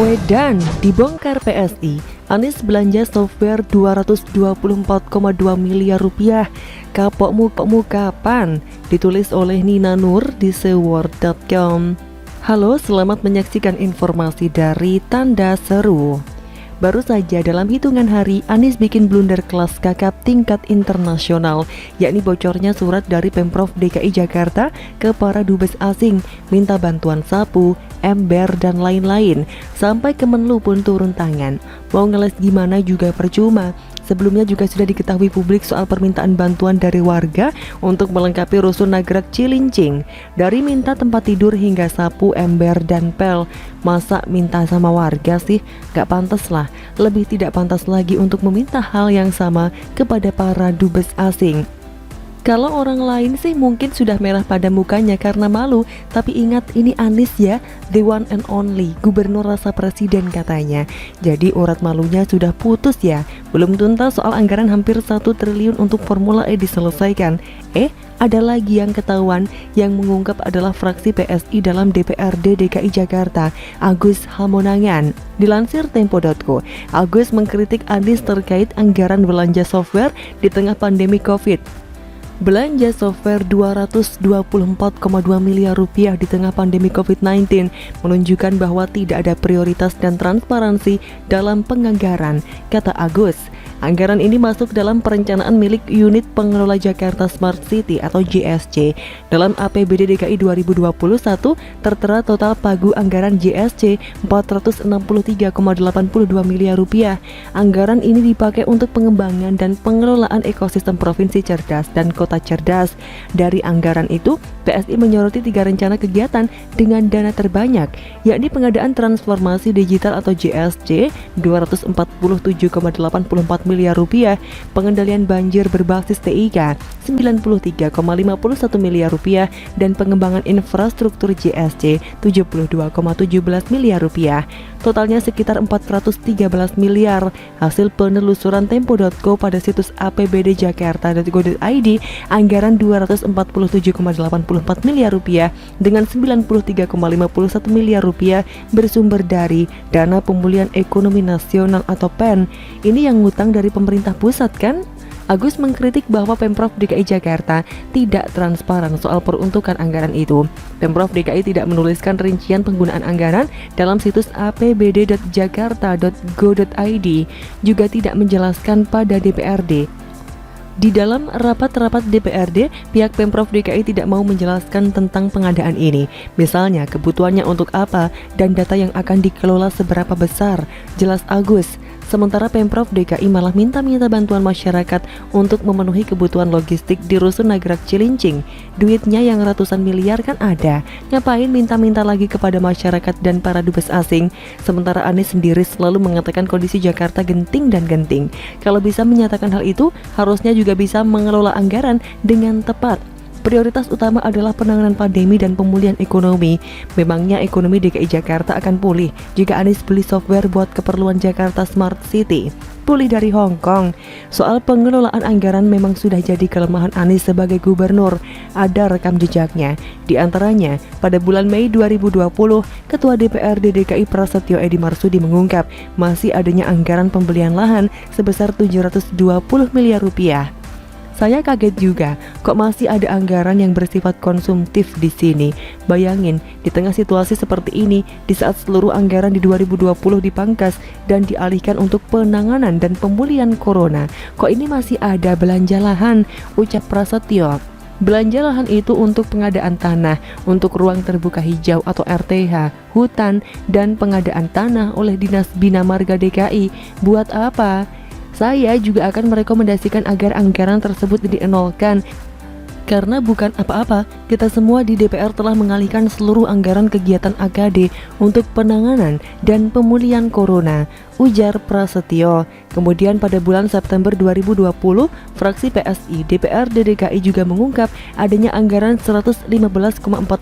Wedan dibongkar PSI, Anies belanja software 224,2 miliar rupiah. Kapokmu kapan? Ditulis oleh Nina Nur di seword.com. Halo, selamat menyaksikan informasi dari Tanda Seru. Baru saja dalam hitungan hari, Anies bikin blunder kelas kakap tingkat internasional, yakni bocornya surat dari Pemprov DKI Jakarta ke para dubes asing, minta bantuan sapu, ember, dan lain-lain. Sampai Kemenlu pun turun tangan. Mau ngeles gimana juga percuma. Sebelumnya juga sudah diketahui publik soal permintaan bantuan dari warga untuk melengkapi rusun Nagrak Cilincing. Dari minta tempat tidur hingga sapu, ember, dan pel. Masa minta sama warga sih? Gak pantas lah. Lebih tidak pantas lagi untuk meminta hal yang sama kepada para dubes asing. Kalau orang lain sih mungkin sudah merah pada mukanya karena malu. Tapi ingat, ini Anies ya, the one and only, gubernur rasa presiden katanya. Jadi urat malunya sudah putus ya. Belum tuntas soal anggaran hampir 1 triliun untuk Formula E diselesaikan. Ada lagi yang ketahuan. Yang mengungkap adalah fraksi PSI dalam DPRD DKI Jakarta, Agus Hamonangan. Dilansir Tempo.co, Agus mengkritik Anies terkait anggaran belanja software di tengah pandemi Covid. Belanja software 224,2 miliar rupiah di tengah pandemi COVID-19 menunjukkan bahwa tidak ada prioritas dan transparansi dalam penganggaran, kata Agus. Anggaran ini masuk dalam perencanaan milik Unit Pengelola Jakarta Smart City atau JSC. Dalam APBD DKI 2021 tertera total pagu anggaran JSC 463,82 miliar rupiah. Anggaran ini dipakai untuk pengembangan dan pengelolaan ekosistem provinsi cerdas dan kota cerdas. Dari anggaran itu, PSI menyoroti 3 rencana kegiatan dengan dana terbanyak, yakni pengadaan transformasi digital atau JSC 247,84 miliar rupiah, pengendalian banjir berbasis TIK 93,51 miliar rupiah, dan pengembangan infrastruktur JSC 72,17 miliar rupiah. Totalnya sekitar 413 miliar. Hasil penelusuran Tempo.co pada situs apbdjakarta.go.id, anggaran 247,84 miliar rupiah dengan 93,51 miliar rupiah bersumber dari Dana Pemulihan Ekonomi Nasional atau PEN. Ini yang ngutang dari pemerintah pusat kan? Agus mengkritik bahwa Pemprov DKI Jakarta tidak transparan soal peruntukan anggaran itu. Pemprov DKI tidak menuliskan rincian penggunaan anggaran dalam situs apbd.jakarta.go.id, juga tidak menjelaskan pada DPRD. Di dalam rapat-rapat DPRD, pihak Pemprov DKI tidak mau menjelaskan tentang pengadaan ini. Misalnya, kebutuhannya untuk apa dan data yang akan dikelola seberapa besar, jelas Agus. Sementara Pemprov DKI malah minta bantuan masyarakat untuk memenuhi kebutuhan logistik di rusun Nagrak Cilincing. Duitnya yang ratusan miliar kan ada. Ngapain minta-minta lagi kepada masyarakat dan para dubes asing? Sementara Anies sendiri selalu mengatakan kondisi Jakarta genting dan genting. Kalau bisa menyatakan hal itu, harusnya juga bisa mengelola anggaran dengan tepat. Prioritas utama adalah penanganan pandemi dan pemulihan ekonomi. Memangnya ekonomi DKI Jakarta akan pulih jika Anies beli software buat keperluan Jakarta Smart City? Pulih dari Hong Kong. Soal pengelolaan anggaran memang sudah jadi kelemahan Anies sebagai gubernur. Ada rekam jejaknya. Di antaranya, pada bulan Mei 2020, Ketua DPRD DKI Prasetyo Edi Marsudi mengungkap masih adanya anggaran pembelian lahan sebesar 720 miliar rupiah. Saya kaget juga, kok masih ada anggaran yang bersifat konsumtif di sini. Bayangin, di tengah situasi seperti ini, di saat seluruh anggaran di 2020 dipangkas dan dialihkan untuk penanganan dan pemulihan corona, kok ini masih ada belanja lahan, ucap Prasetyo. Belanja lahan itu untuk pengadaan tanah, untuk ruang terbuka hijau atau RTH, hutan, dan pengadaan tanah oleh Dinas Bina Marga DKI. Buat apa? Saya juga akan merekomendasikan agar anggaran tersebut dienolkan. Karena bukan apa-apa, kita semua di DPR telah mengalihkan seluruh anggaran kegiatan AKD untuk penanganan dan pemulihan corona, ujar Prasetyo. Kemudian pada bulan September 2020, fraksi PSI DPRD DKI juga mengungkap adanya anggaran 115,4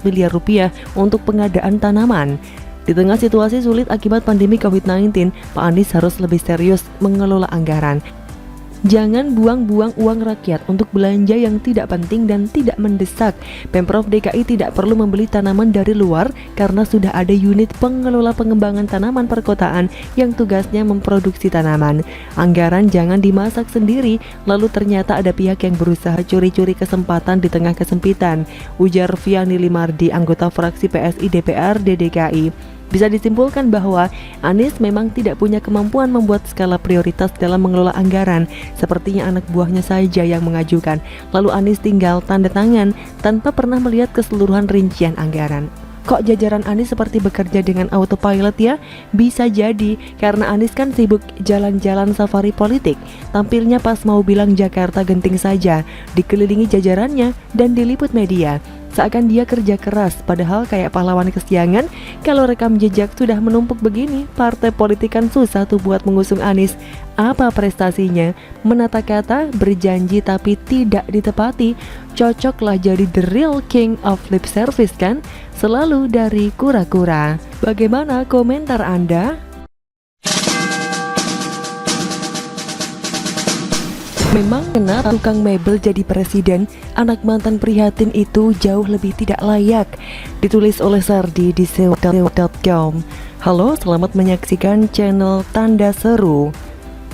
miliar rupiah untuk pengadaan tanaman. Di tengah situasi sulit akibat pandemi COVID-19, Pak Anies harus lebih serius mengelola anggaran. Jangan buang-buang uang rakyat untuk belanja yang tidak penting dan tidak mendesak. Pemprov DKI tidak perlu membeli tanaman dari luar karena sudah ada unit pengelola pengembangan tanaman perkotaan yang tugasnya memproduksi tanaman. Anggaran jangan dimasak sendiri, lalu ternyata ada pihak yang berusaha curi-curi kesempatan di tengah kesempitan, ujar Viani Limardi, anggota fraksi PSI DPRD DKI. Bisa disimpulkan bahwa Anies memang tidak punya kemampuan membuat skala prioritas dalam mengelola anggaran. Sepertinya anak buahnya saja yang mengajukan, lalu Anies tinggal tanda tangan tanpa pernah melihat keseluruhan rincian anggaran. Kok jajaran Anies seperti bekerja dengan autopilot ya? Bisa jadi karena Anies kan sibuk jalan-jalan safari politik. Tampilnya pas mau bilang Jakarta genting saja, dikelilingi jajarannya dan diliput media. Seakan dia kerja keras, padahal kayak pahlawan kesiangan. Kalau rekam jejak sudah menumpuk begini, partai politik kan susah tuh buat mengusung Anies. Apa prestasinya? Menata kata, berjanji tapi tidak ditepati. Cocoklah jadi the real king of lip service kan? Selalu dari kura-kura. Bagaimana komentar Anda? Memang kenapa tukang mebel jadi presiden? Anak mantan prihatin itu jauh lebih tidak layak. Ditulis oleh Sardi di sewa.com. Halo, selamat menyaksikan channel Tanda Seru.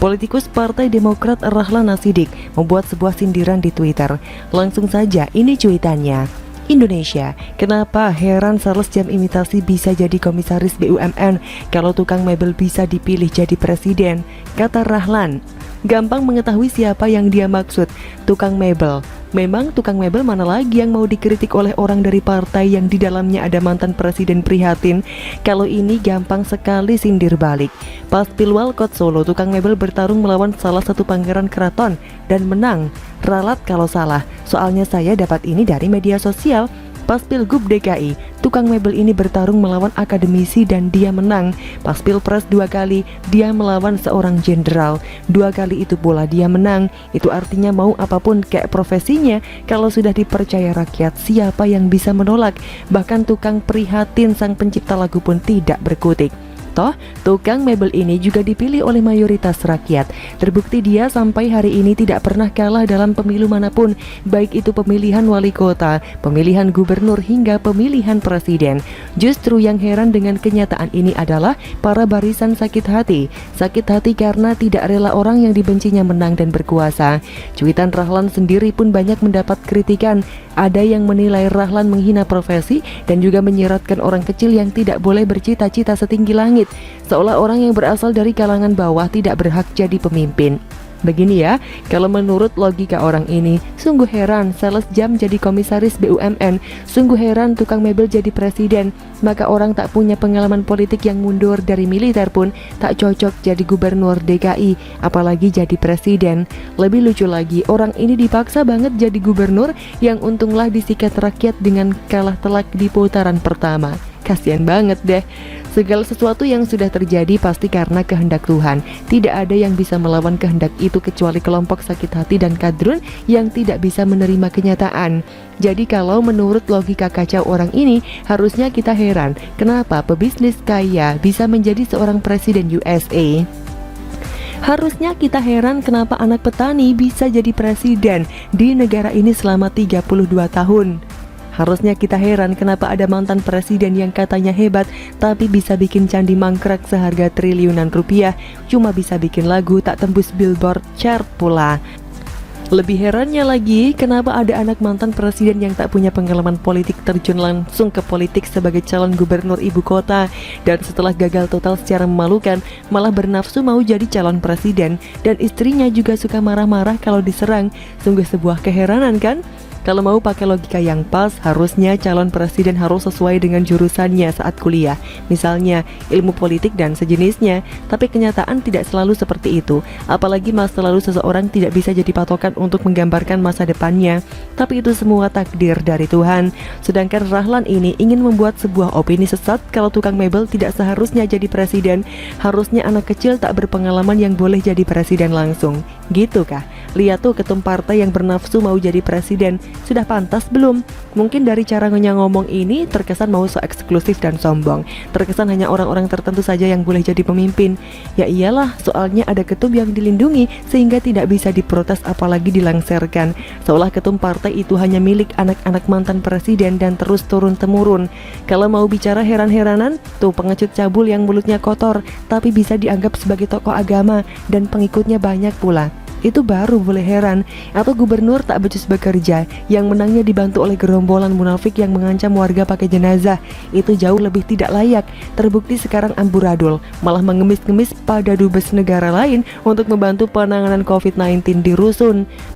Politikus Partai Demokrat Rahlan Nasidik membuat sebuah sindiran di Twitter. Langsung saja, ini cuitannya. Indonesia, kenapa heran sales jam imitasi bisa jadi komisaris BUMN kalau tukang mebel bisa dipilih jadi presiden? Kata Rahlan. Gampang mengetahui siapa yang dia maksud, tukang mebel. Memang tukang mebel mana lagi yang mau dikritik oleh orang dari partai yang di dalamnya ada mantan presiden prihatin? Kalau ini gampang sekali sindir balik. Pas Pilwalkot Solo, tukang mebel bertarung melawan salah satu pangeran keraton dan menang. Ralat kalau salah, soalnya saya dapat ini dari media sosial. Pas Pilgub DKI, tukang mebel ini bertarung melawan akademisi dan dia menang. Pas Pilpres 2 kali, dia melawan seorang jenderal. 2 kali itu pula dia menang. Itu artinya mau apapun kayak profesinya, kalau sudah dipercaya rakyat, siapa yang bisa menolak? Bahkan tukang prihatin sang pencipta lagu pun tidak berkutik. Toh, tukang mebel ini juga dipilih oleh mayoritas rakyat. Terbukti dia sampai hari ini tidak pernah kalah dalam pemilu manapun, baik itu pemilihan wali kota, pemilihan gubernur, hingga pemilihan presiden. Justru yang heran dengan kenyataan ini adalah para barisan sakit hati. Sakit hati karena tidak rela orang yang dibencinya menang dan berkuasa. Cuitan Rahlan sendiri pun banyak mendapat kritikan. Ada yang menilai Rahlan menghina profesi dan juga menyiratkan orang kecil yang tidak boleh bercita-cita setinggi langit, seolah orang yang berasal dari kalangan bawah tidak berhak jadi pemimpin. Begini ya, kalau menurut logika orang ini, sungguh heran sales jam jadi komisaris BUMN, sungguh heran tukang mebel jadi presiden, maka orang tak punya pengalaman politik yang mundur dari militer pun tak cocok jadi gubernur DKI, apalagi jadi presiden. Lebih lucu lagi, orang ini dipaksa banget jadi gubernur yang untunglah disikat rakyat dengan kalah telak di putaran pertama. Kasian banget deh. Segala sesuatu yang sudah terjadi pasti karena kehendak Tuhan. Tidak ada yang bisa melawan kehendak itu kecuali kelompok sakit hati dan kadrun yang tidak bisa menerima kenyataan. Jadi kalau menurut logika kacau orang ini, harusnya kita heran kenapa pebisnis kaya bisa menjadi seorang presiden USA. Harusnya kita heran kenapa anak petani bisa jadi presiden di negara ini selama 32 tahun. Harusnya kita heran kenapa ada mantan presiden yang katanya hebat tapi bisa bikin candi mangkrak seharga triliunan rupiah, cuma bisa bikin lagu tak tembus billboard chart pula. Lebih herannya lagi, kenapa ada anak mantan presiden yang tak punya pengalaman politik terjun langsung ke politik sebagai calon gubernur ibu kota, dan setelah gagal total secara memalukan malah bernafsu mau jadi calon presiden, dan istrinya juga suka marah-marah kalau diserang. Sungguh sebuah keheranan kan? Kalau mau pakai logika yang pas, harusnya calon presiden harus sesuai dengan jurusannya saat kuliah, misalnya ilmu politik dan sejenisnya. Tapi kenyataan tidak selalu seperti itu. Apalagi masa lalu seseorang tidak bisa jadi patokan untuk menggambarkan masa depannya. Tapi itu semua takdir dari Tuhan. Sedangkan Rahlan ini ingin membuat sebuah opini sesat kalau tukang mebel tidak seharusnya jadi presiden. Harusnya anak kecil tak berpengalaman yang boleh jadi presiden langsung. Gitu kah? Lihat tuh ketum partai yang bernafsu mau jadi presiden, sudah pantas belum? Mungkin dari cara ngomong ini terkesan mau so eksklusif dan sombong. Terkesan hanya orang-orang tertentu saja yang boleh jadi pemimpin. Ya iyalah, soalnya ada ketum yang dilindungi sehingga tidak bisa diprotes apalagi dilengserkan. Seolah ketum partai itu hanya milik anak-anak mantan presiden dan terus turun-temurun. Kalau mau bicara heran-heranan, tuh pengecut cabul yang mulutnya kotor tapi bisa dianggap sebagai tokoh agama dan pengikutnya banyak pula. Itu baru boleh heran. Atau gubernur tak becus bekerja yang menangnya dibantu oleh gerombolan munafik yang mengancam warga pakai jenazah. Itu jauh lebih tidak layak. Terbukti sekarang amburadul, malah mengemis-ngemis pada dubes negara lain untuk membantu penanganan COVID-19 di rusun.